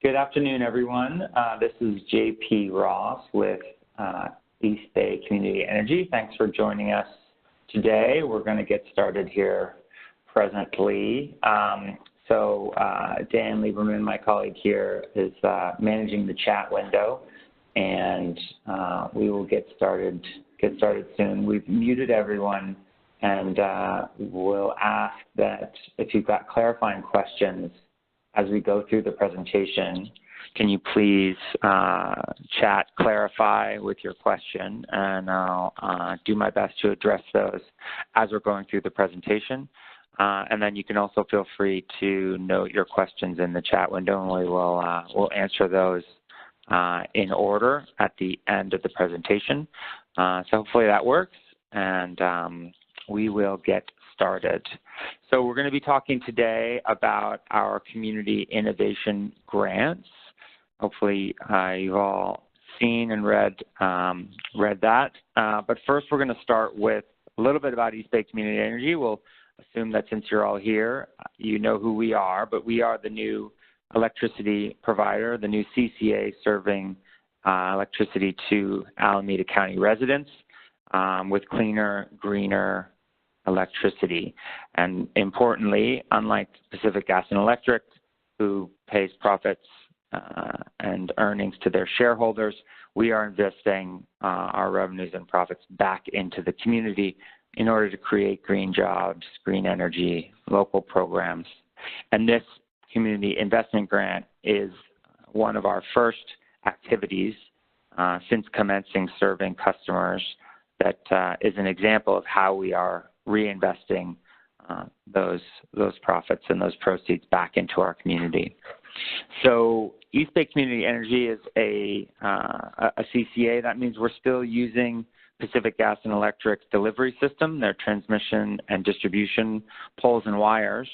Good afternoon, everyone. This is JP Ross with East Bay Community Energy. Thanks for joining us today. We're going to get started here presently. Dan Lieberman, my colleague here, is managing the chat window, and we will get started soon. We've muted everyone, and we'll ask that if you've got clarifying questions as we go through the presentation, can you please chat, clarify with your question, and I'll do my best to address those as we're going through the presentation. And then you can also feel free to note your questions in the chat window, and we'll answer those in order at the end of the presentation. So hopefully that works, and we will get started. So we're going to be talking today about our community innovation grants. Hopefully you've all seen and read that. But first we're going to start with a little bit about East Bay Community Energy. We'll assume that since you're all here, you know who we are, but we are the new electricity provider, the new CCA serving electricity to Alameda County residents with cleaner, greener electricity. And importantly, unlike Pacific Gas and Electric, who pays profits and earnings to their shareholders, we are investing our revenues and profits back into the community in order to create green jobs, green energy, local programs. And this community investment grant is one of our first activities since commencing serving customers that is an example of how we are reinvesting those profits and those proceeds back into our community. So East Bay Community Energy is a CCA. That means we're still using Pacific Gas and Electric's delivery system, their transmission and distribution poles and wires,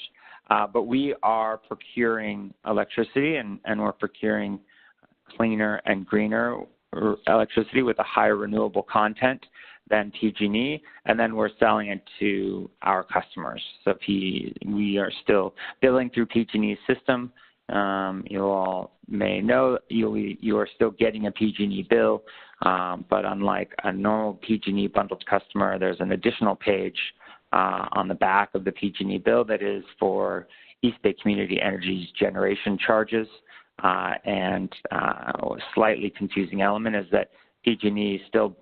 but we are procuring electricity and we're procuring cleaner and greener electricity with a higher renewable content than PG&E, and then we're selling it to our customers. So we are still billing through PG&E's system. You all may know you are still getting a PG&E bill, but unlike a normal PG&E bundled customer, there's an additional page on the back of the PG&E bill that is for East Bay Community Energy's generation charges. And a slightly confusing element is that PG&E still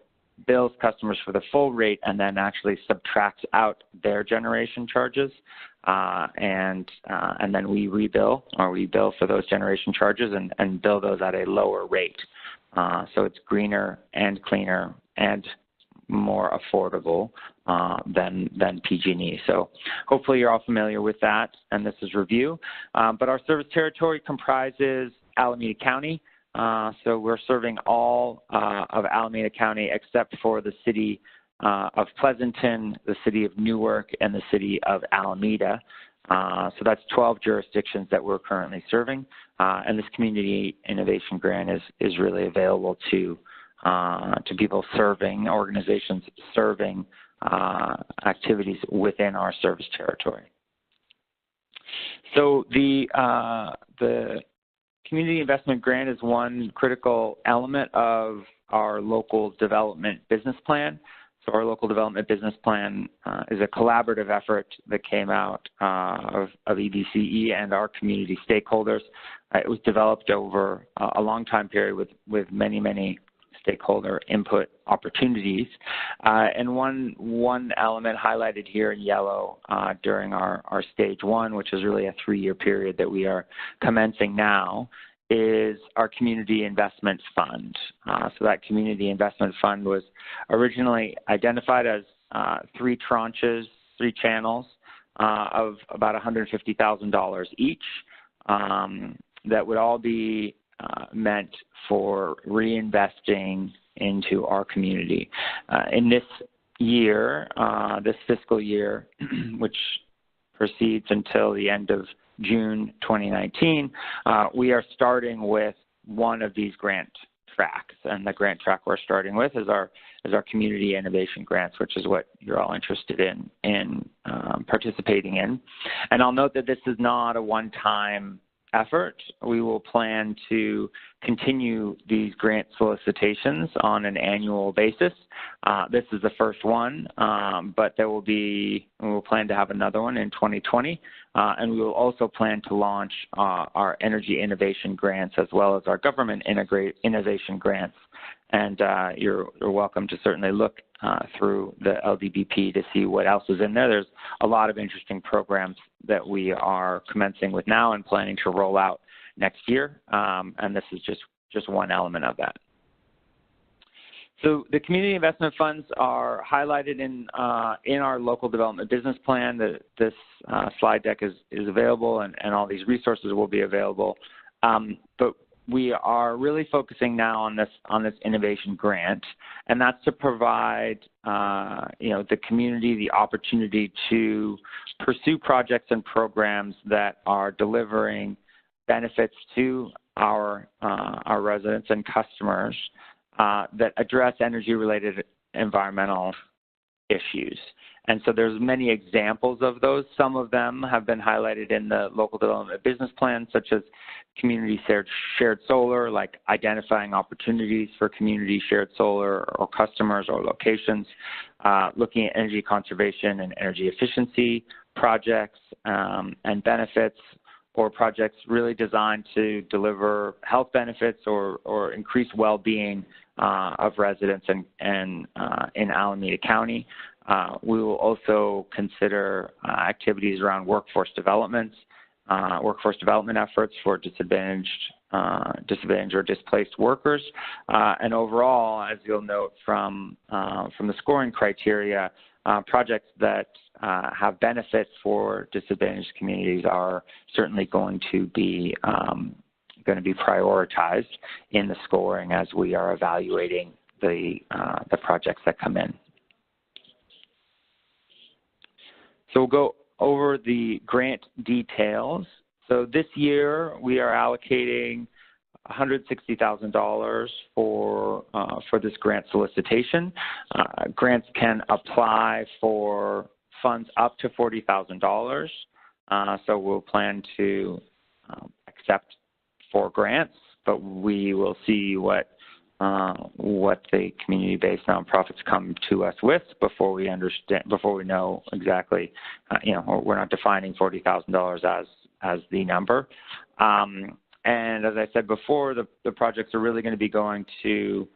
bills customers for the full rate and then actually subtracts out their generation charges, and then we rebill, or we bill for those generation charges and bill those at a lower rate. So it's greener and cleaner and more affordable than PG&E. So hopefully you're all familiar with that, and this is review. But our service territory comprises Alameda County. So we're serving all of Alameda County except for the city of Pleasanton, the city of Newark, and the city of Alameda. So that's 12 jurisdictions that we're currently serving. And this community innovation grant is really available to people serving, organizations serving activities within our service territory. So the Community Investment Grant is one critical element of our local development business plan. So our local development business plan is a collaborative effort that came out of EBCE and our community stakeholders. It was developed over a long time period with many stakeholder input opportunities. And one element highlighted here in yellow during our stage one, which is really a 3-year period that we are commencing now, is our Community Investment Fund. So that Community Investment Fund was originally identified as 3 tranches, 3 channels of about $150,000 each that would all be meant for reinvesting into our community. In this year, this fiscal year, which proceeds until the end of June 2019, we are starting with one of these grant tracks, and the grant track we're starting with is our community innovation grants, which is what you're all interested in participating in. And I'll note that this is not a one-time effort, we will plan to continue these grant solicitations on an annual basis. This is the first one, but we will plan to have another one in 2020, and we will also plan to launch our energy innovation grants as well as our government innovation grants. And you're welcome to certainly look through the LDBP to see what else is in there. There's a lot of interesting programs that we are commencing with now and planning to roll out next year, and this is just one element of that. So the community investment funds are highlighted in our local development business plan. This slide deck is available, and all these resources will be available. But we are really focusing now on this innovation grant, and that's to provide the community the opportunity to pursue projects and programs that are delivering benefits to our residents and customers that address energy-related environmental issues. And so there's many examples of those. Some of them have been highlighted in the local development business plan, such as community shared solar, like identifying opportunities for community shared solar or customers or locations, looking at energy conservation and energy efficiency projects and benefits, or projects really designed to deliver health benefits or increase well-being of residents in Alameda County. We will also consider activities around workforce development efforts for disadvantaged or displaced workers. And overall, as you'll note from the scoring criteria, projects that have benefits for disadvantaged communities are certainly going to be prioritized in the scoring as we are evaluating the projects that come in. So we'll go over the grant details. So this year we are allocating $160,000 for this grant solicitation. Grants can apply for funds up to $40,000. So we'll plan to accept 4 grants, but we will see what the community-based nonprofits come to us with before we know exactly. We're not defining $40,000 as the number. And as I said before, the projects are really going to be going to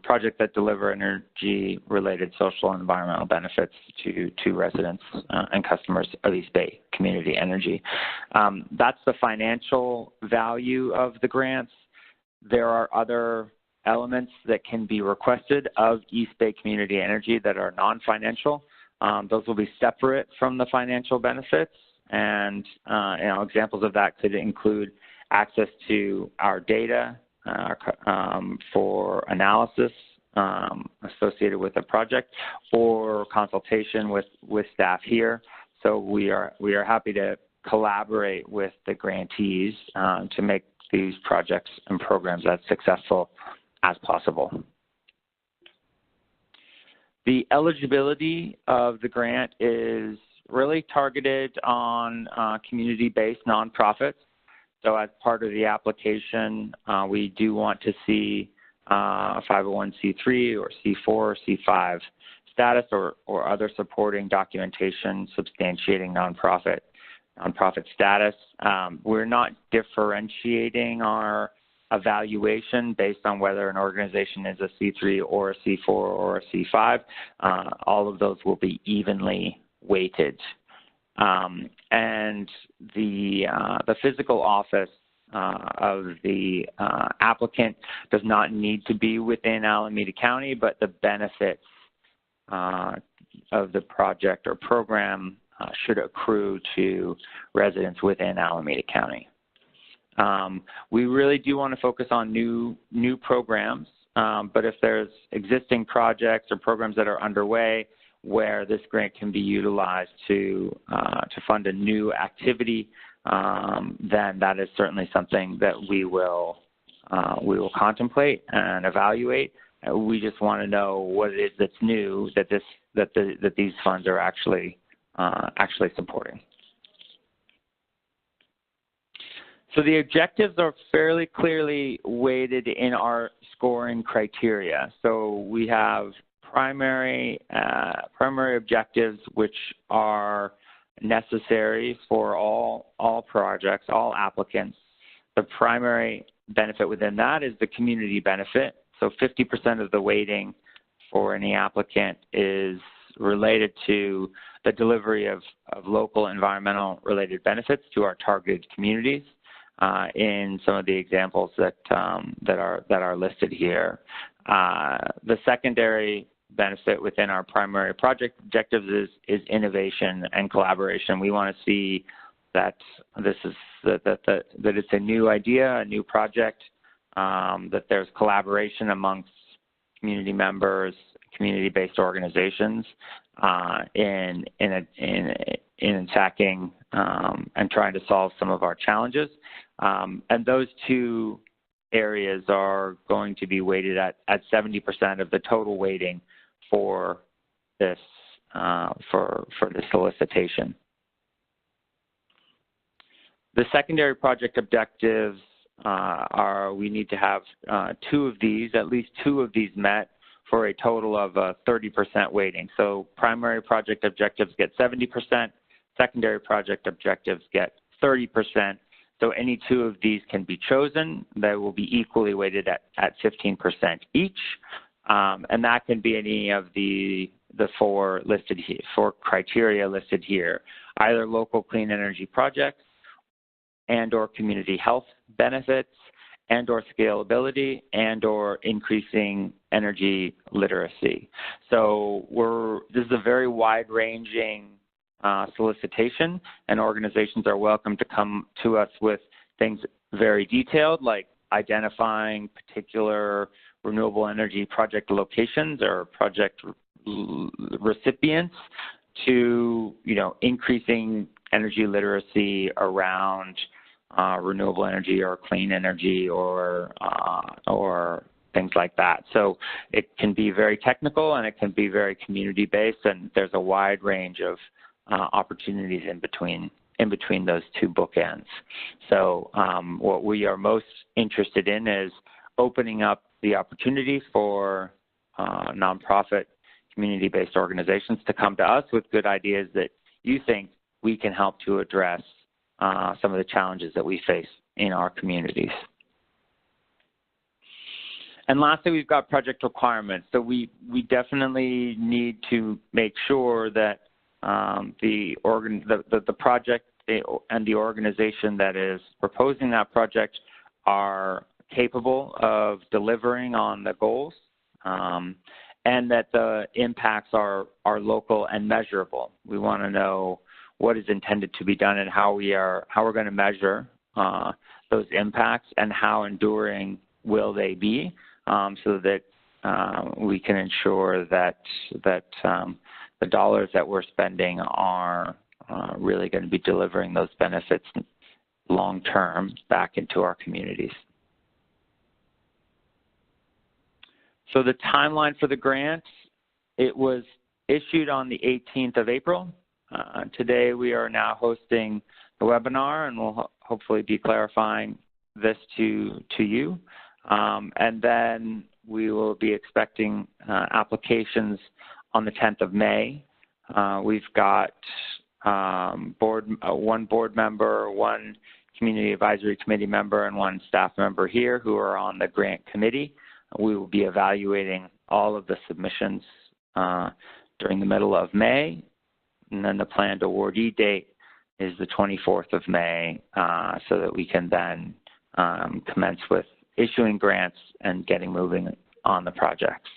projects that deliver energy-related social and environmental benefits to residents and customers of East Bay Community Energy. That's the financial value of the grants. There are other elements that can be requested of East Bay Community Energy that are non-financial. Those will be separate from the financial benefits, and examples of that could include access to our data for analysis associated with a project, or consultation with staff here. So we are happy to collaborate with the grantees to make these projects and programs as successful as possible. The eligibility of the grant is really targeted on community-based nonprofits. So as part of the application, we do want to see a 501c3 or C4 or C5 status or other supporting documentation substantiating nonprofit status. We're not differentiating our evaluation based on whether an organization is a C3 or a C4 or a C5. All of those will be evenly weighted. And the physical office of the applicant does not need to be within Alameda County, but the benefits of the project or program should accrue to residents within Alameda County. We really do want to focus on new programs, but if there's existing projects or programs that are underway where this grant can be utilized to fund a new activity, then that is certainly something that we will contemplate and evaluate. We just want to know what it is that's new that these funds are actually supporting. So the objectives are fairly clearly weighted in our scoring criteria. So we have primary objectives, which are necessary for all projects, all applicants. The primary benefit within that is the community benefit. So 50% of the weighting for any applicant is related to the delivery of local environmental related benefits to our targeted communities. In some of the examples that are listed here. The secondary benefit within our primary project objectives is innovation and collaboration. We want to see that that it's a new idea, a new project, that there's collaboration amongst community members, community-based organizations in attacking and trying to solve some of our challenges. And those two areas are going to be weighted at 70% of the total weighting for this the solicitation. The secondary project objectives we need to have at least two of these met for a total of 30% weighting. So primary project objectives get 70%, secondary project objectives get 30%. So any two of these can be chosen. They will be equally weighted at 15% each. And that can be any of the four criteria listed here, either local clean energy projects and or community health benefits and or scalability and or increasing energy literacy. So this is a very wide-ranging solicitation, and organizations are welcome to come to us with things very detailed, like identifying particular renewable energy project locations or project recipients, to increasing energy literacy around renewable energy or clean energy or things like that. So it can be very technical and it can be very community-based, and there's a wide range of opportunities in between those two bookends. So what we are most interested in is opening up the opportunity for nonprofit community-based organizations to come to us with good ideas that you think we can help to address some of the challenges that we face in our communities. And lastly, we've got project requirements. So we definitely need to make sure that the project and the organization that is proposing that project are capable of delivering on the goals, and that the impacts are local and measurable. We want to know what is intended to be done and how we're going to measure those impacts and how enduring will they be, so that we can ensure that the dollars that we're spending are really going to be delivering those benefits long-term back into our communities. So the timeline for the grant, it was issued on the 18th of April. Today we are now hosting the webinar, and we'll hopefully be clarifying this to you. And then we will be expecting applications on the 10th of May. We've got one board member, one community advisory committee member, and one staff member here who are on the grant committee. We will be evaluating all of the submissions during the middle of May, and then the planned awardee date is the 24th of May, so that we can then commence with issuing grants and getting moving on the projects.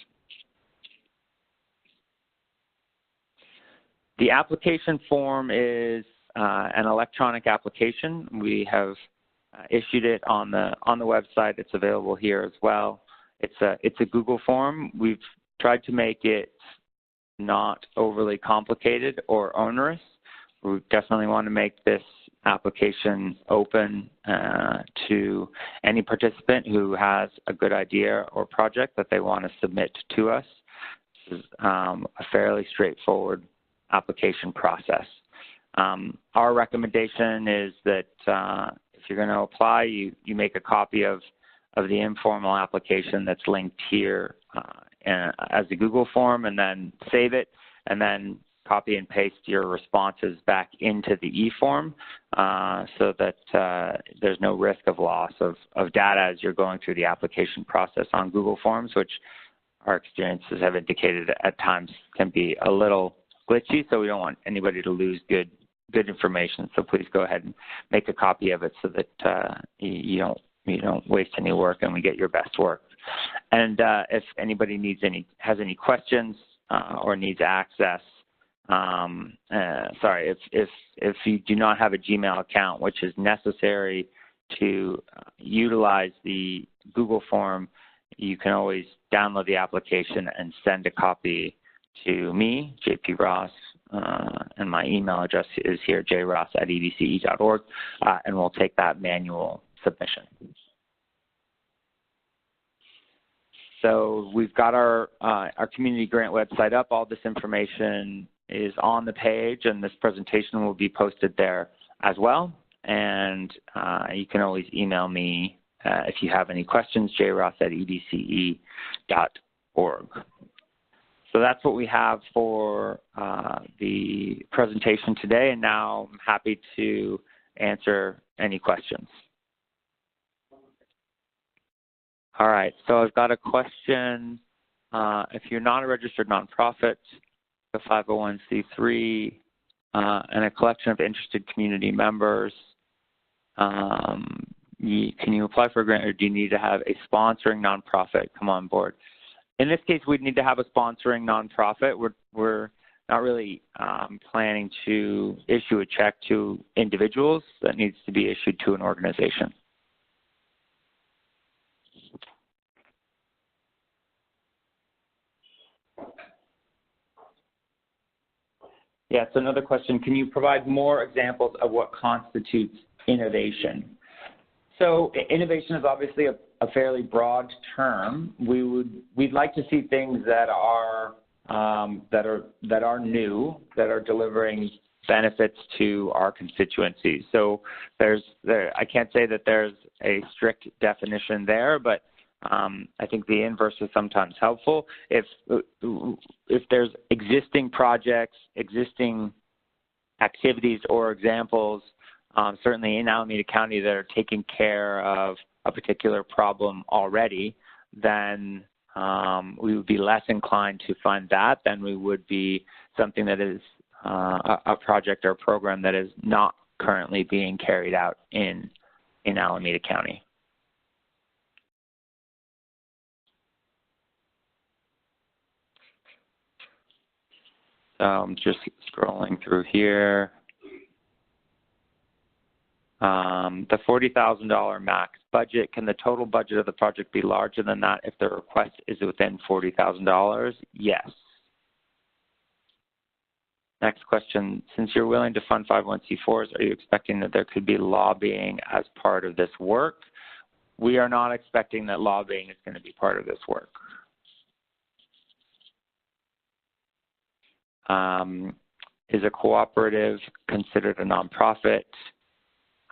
The application form is an electronic application. We have issued it on the website. It's available here as well. It's a Google form. We've tried to make it not overly complicated or onerous. We definitely want to make this application open to any participant who has a good idea or project that they want to submit to us. This is a fairly straightforward application process. Our recommendation is that if you're going to apply, you make a copy of the informal application that's linked here as a Google form, and then save it, and then copy and paste your responses back into the e-form so that there's no risk of loss of data as you're going through the application process on Google Forms, which our experiences have indicated at times can be a little glitchy, so we don't want anybody to lose good information. So please go ahead and make a copy of it so that you don't waste any work and we get your best work. And if anybody has any questions or needs access, if you do not have a Gmail account, which is necessary to utilize the Google form, you can always download the application and send a copy to me, JP Ross, and my email address is here, jross@ebce.org, and we'll take that manual submission. So we've got our community grant website up. All this information is on the page, and this presentation will be posted there as well. And you can always email me if you have any questions, jross@ebce.org. So that's what we have for the presentation today, and now I'm happy to answer any questions. All right, so I've got a question. If you're not a registered nonprofit, a 501c3, and a collection of interested community members, can you apply for a grant, or do you need to have a sponsoring nonprofit come on board? In this case, we'd need to have a sponsoring nonprofit. We're not really planning to issue a check to individuals. That needs to be issued to an organization. Yeah, so another question, can you provide more examples of what constitutes innovation? So innovation is obviously a fairly broad term. We'd like to see things that are new, that are delivering benefits to our constituencies. So I can't say that there's a strict definition there, but I think the inverse is sometimes helpful. If there's existing projects, existing activities or examples, certainly in Alameda County, that are taking care of a particular problem already, then we would be less inclined to fund that than we would be something that is a project or program that is not currently being carried out in Alameda County. So I'm just scrolling through here. The $40,000 max budget, can the total budget of the project be larger than that if the request is within $40,000? Yes. Next question, since you're willing to fund 501c4s, are you expecting that there could be lobbying as part of this work? We are not expecting that lobbying is going to be part of this work. Is a cooperative considered a nonprofit?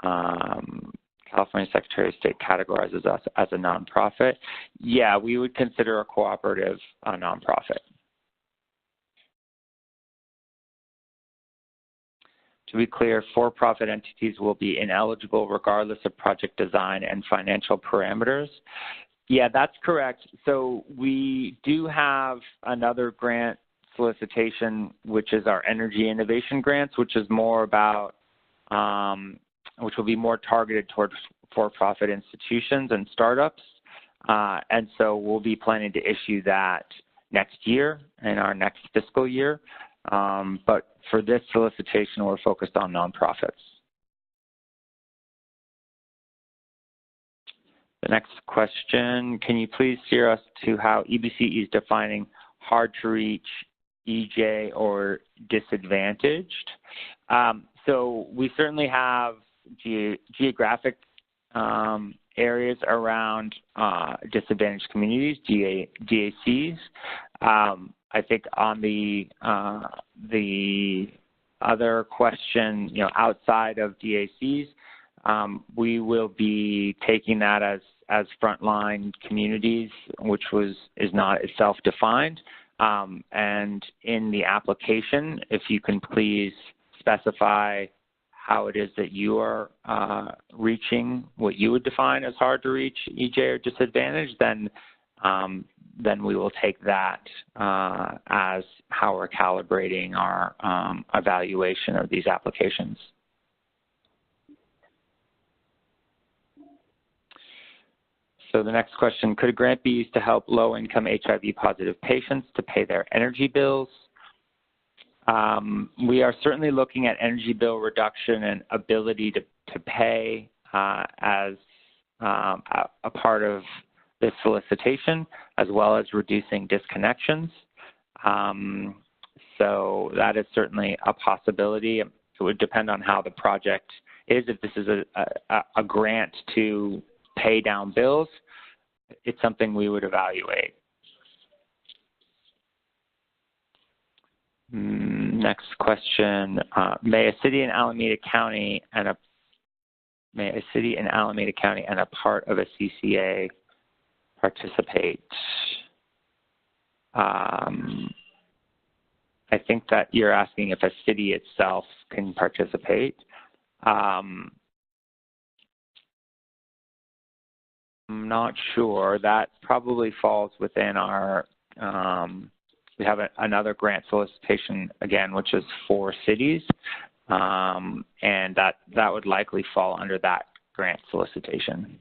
California Secretary of State categorizes us as a nonprofit. Yeah, we would consider a cooperative a nonprofit. To be clear, for-profit entities will be ineligible regardless of project design and financial parameters. Yeah, that's correct. So we do have another grant solicitation, which is our Energy Innovation Grants, which is more about, which will be more targeted towards for-profit institutions and startups. And so we'll be planning to issue that next year in our next fiscal year. But for this solicitation, we're focused on nonprofits. The next question, can you please steer us to how EBCE is defining hard to reach, EJ, or disadvantaged? So we certainly have geographic areas around disadvantaged communities, DACs. I think on the other question, outside of DACs, We will be taking that as frontline communities, which is not itself defined. And in the application, if you can please specify how it is that you are reaching what you would define as hard to reach, EJ, or disadvantaged, then we will take that as how we're calibrating our evaluation of these applications. So the next question, could a grant be used to help low-income HIV-positive patients to pay their energy bills? We are certainly looking at energy bill reduction and ability to pay as a part of this solicitation, as well as reducing disconnections. So that is certainly a possibility. It would depend on how the project is. If this is a grant to pay down bills, it's something we would evaluate. Next question, may a city in Alameda County and a part of a CCA participate? I think that you're asking if a city itself can participate. I'm not sure. That probably falls within our, we have another grant solicitation, again, which is for cities, and that would likely fall under that grant solicitation.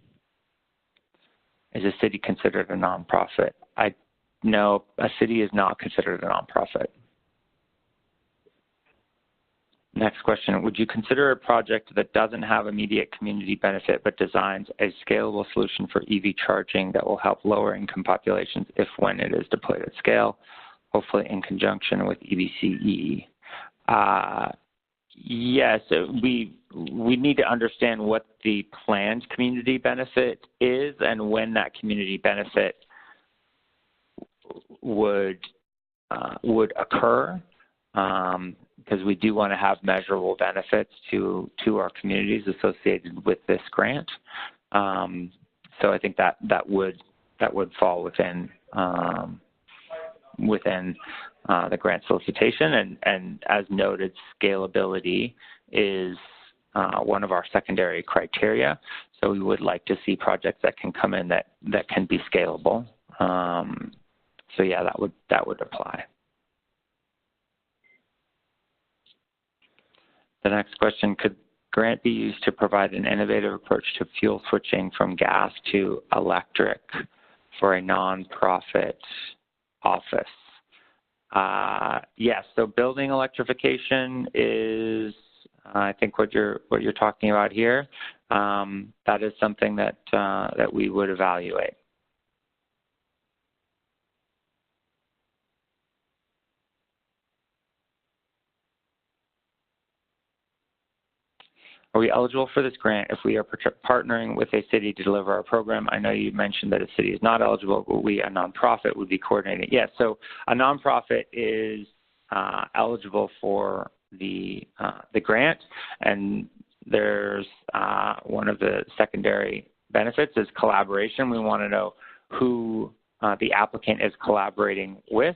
Is a city considered a nonprofit? No, a city is not considered a nonprofit. Next question, would you consider a project that doesn't have immediate community benefit but designs a scalable solution for EV charging that will help lower income populations if when it is deployed at scale, hopefully in conjunction with EBCE? Yes, we need to understand what the planned community benefit is and when that community benefit would occur, because we do want to have measurable benefits to our communities associated with this grant. So I think that would fall within the grant solicitation, and as noted, scalability is one of our secondary criteria. So we would like to see projects that can come in that can be scalable. So yeah, that would apply. The next question, could grant be used to provide an innovative approach to fuel switching from gas to electric for a nonprofit office? Yes, so building electrification is, I think, what you're talking about here. That is something that we would evaluate. Are we eligible for this grant if we are partnering with a city to deliver our program? I know you mentioned that a city is not eligible, but we, a nonprofit, would be coordinating. Yes, so a nonprofit is eligible for the grant, and there's one of the secondary benefits is collaboration. We want to know who the applicant is collaborating with,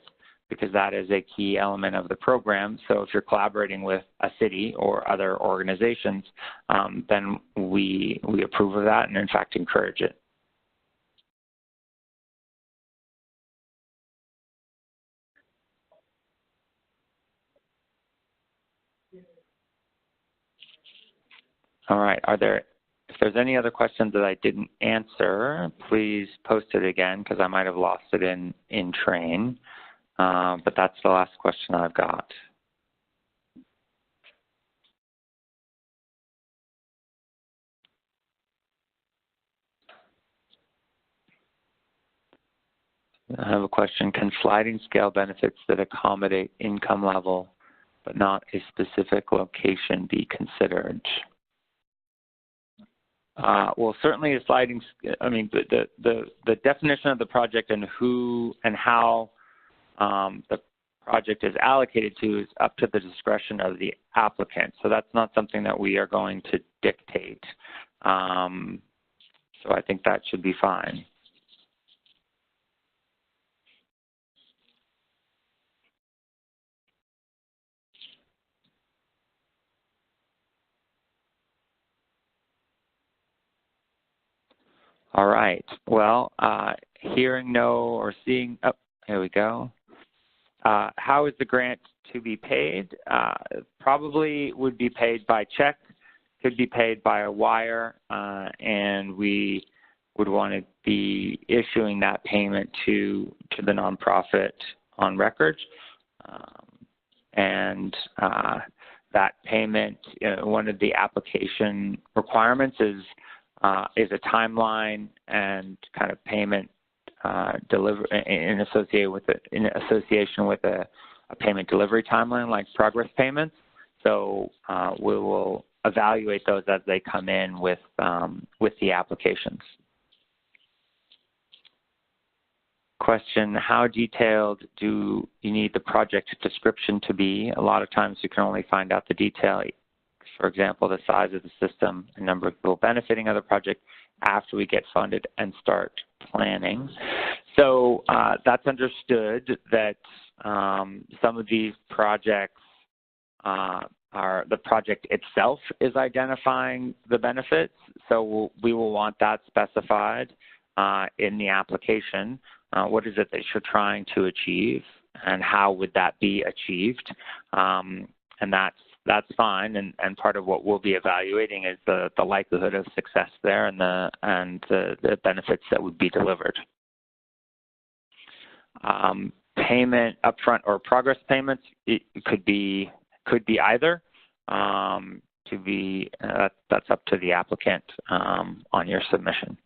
because that is a key element of the program. So if you're collaborating with a city or other organizations, then we approve of that and in fact encourage it. All right, if there's any other questions that I didn't answer, please post it again, because I might have lost it in train. But that's the last question I've got. I have a question. Can sliding scale benefits that accommodate income level but not a specific location be considered? Well, certainly a sliding, I mean, the definition of the project and who and how the project is allocated to is up to the discretion of the applicant. So that's not something that we are going to dictate. So I think that should be fine. All right. Well, hearing no or seeing, oh, here we go. How is the grant to be paid? Probably would be paid by check, could be paid by a wire, and we would want to be issuing that payment to the nonprofit on record. That payment, one of the application requirements is a timeline and kind of payment in association with a payment delivery timeline like progress payments. So we will evaluate those as they come in with the applications. Question, how detailed do you need the project description to be? A lot of times you can only find out the detail, for example, the size of the system, the number of people benefiting of the project after we get funded and start planning. So that's understood that some of these projects the project itself is identifying the benefits. So we will want that specified in the application. What is it that you're trying to achieve and how would that be achieved? And that's fine, and part of what we'll be evaluating is the likelihood of success there and the benefits that would be delivered. Payment upfront or progress payments, it could be either. That's up to the applicant on your submission.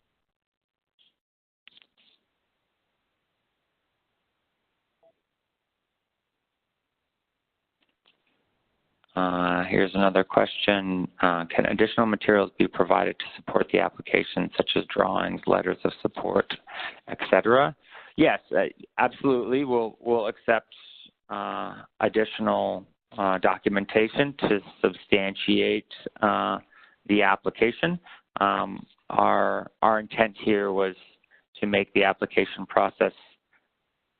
Here's another question. Can additional materials be provided to support the application, such as drawings, letters of support, etc.? Yes, absolutely. We'll accept additional documentation to substantiate the application. Our intent here was to make the application process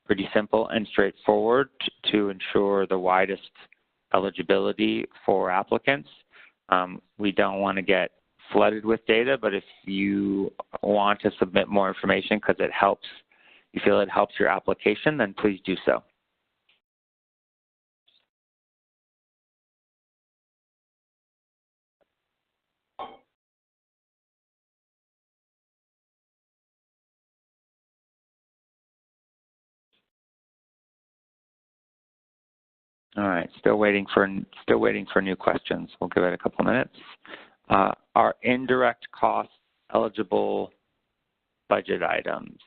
pretty simple and straightforward to ensure the widest eligibility for applicants. We don't want to get flooded with data, but if you want to submit more information because you feel it helps your application, then please do so. All right, still waiting for new questions. We'll give it a couple minutes. Are indirect costs eligible budget items?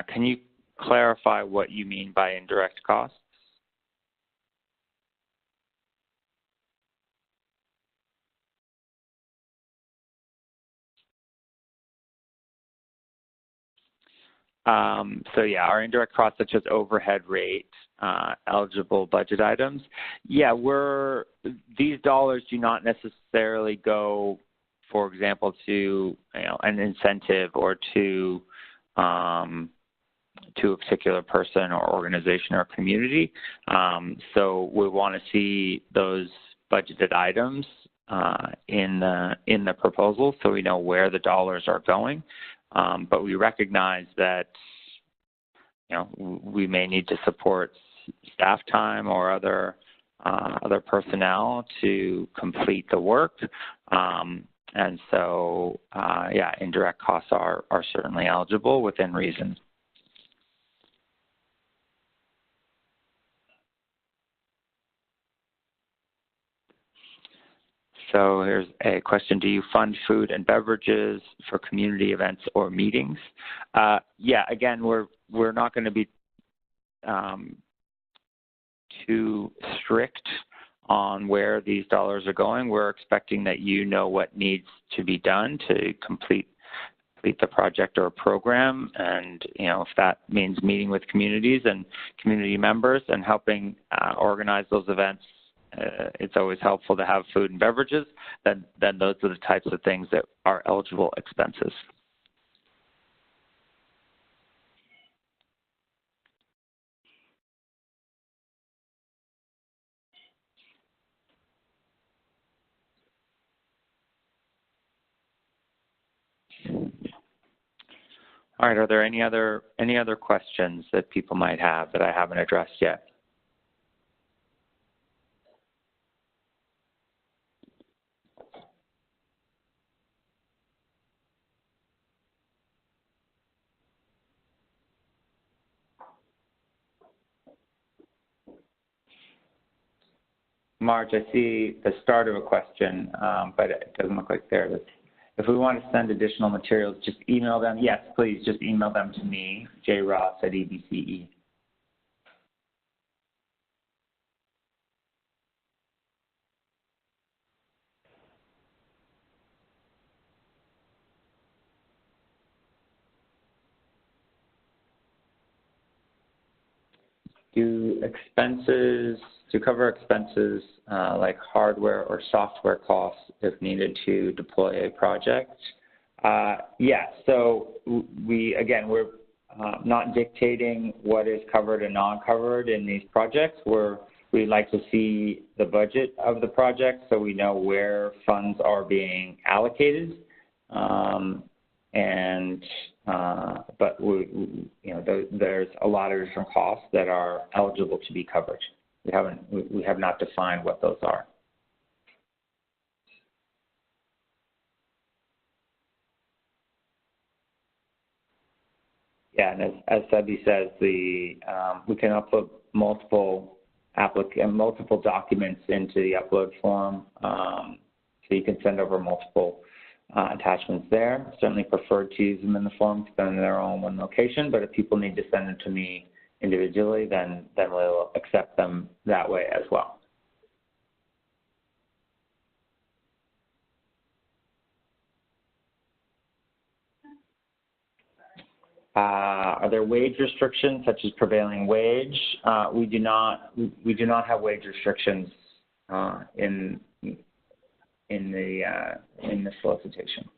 Can you clarify what you mean by indirect costs? So yeah, our indirect costs such as overhead rate, eligible budget items. Yeah, these dollars do not necessarily go, for example, to an incentive or to a particular person or organization or community. So we want to see those budgeted items in the proposal so we know where the dollars are going. But we recognize that we may need to support staff time or other personnel to complete the work. And so, yeah, indirect costs are certainly eligible within reason. So here's a question. Do you fund food and beverages for community events or meetings? Yeah, again, we're not going to be too strict on where these dollars are going. We're expecting that you know what needs to be done to complete complete the project or program. And, if that means meeting with communities and community members and helping organize those events, it's always helpful to have food and beverages, then those are the types of things that are eligible expenses. All right, are there any other questions that people might have that I haven't addressed yet? Marge, I see the start of a question, but it doesn't look like there is. If we want to send additional materials, just email them. Yes, please, just email them to me, jross@EBCE. To cover expenses like hardware or software costs if needed to deploy a project? Yes, so we're not dictating what is covered and not covered in these projects. We like to see the budget of the project so we know where funds are being allocated. But there's a lot of different costs that are eligible to be covered. We have not defined what those are. Yeah, and as Sebi says, we can upload multiple documents into the upload form, so you can send over multiple attachments there. Certainly prefer to use them in the form to send their own one location, but if people need to send them to me individually, then we'll accept them that way as well. Are there wage restrictions such as prevailing wage? We do not have wage restrictions in the solicitation.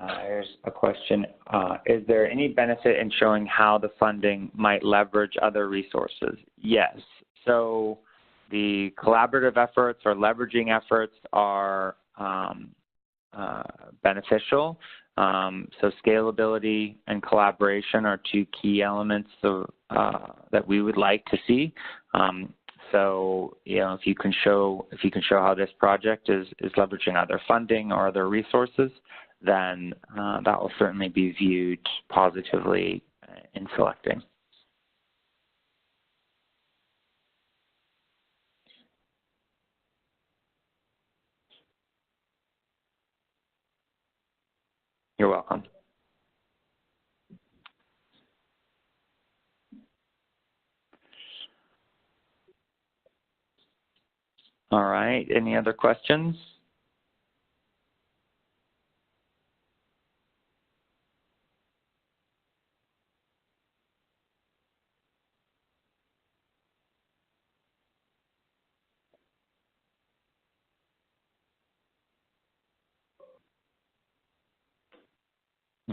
There's a question. Is there any benefit in showing how the funding might leverage other resources? Yes. So the collaborative efforts or leveraging efforts are beneficial. So scalability and collaboration are two key elements that we would like to see. So, if you can show how this project is leveraging other funding or other resources, then that will certainly be viewed positively in selecting. You're welcome. All right, any other questions?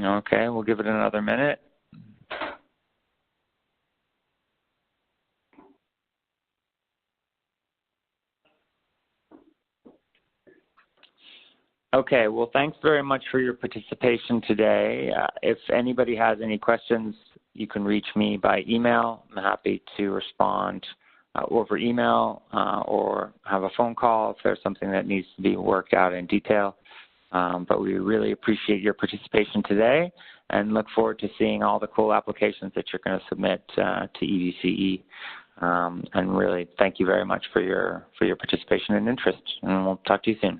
Okay, we'll give it another minute. Okay, well, thanks very much for your participation today. If anybody has any questions, you can reach me by email. I'm happy to respond over email or have a phone call if there's something that needs to be worked out in detail. But we really appreciate your participation today and look forward to seeing all the cool applications that you're going to submit to EBCE And really, thank you very much for your participation and interest. And we'll talk to you soon.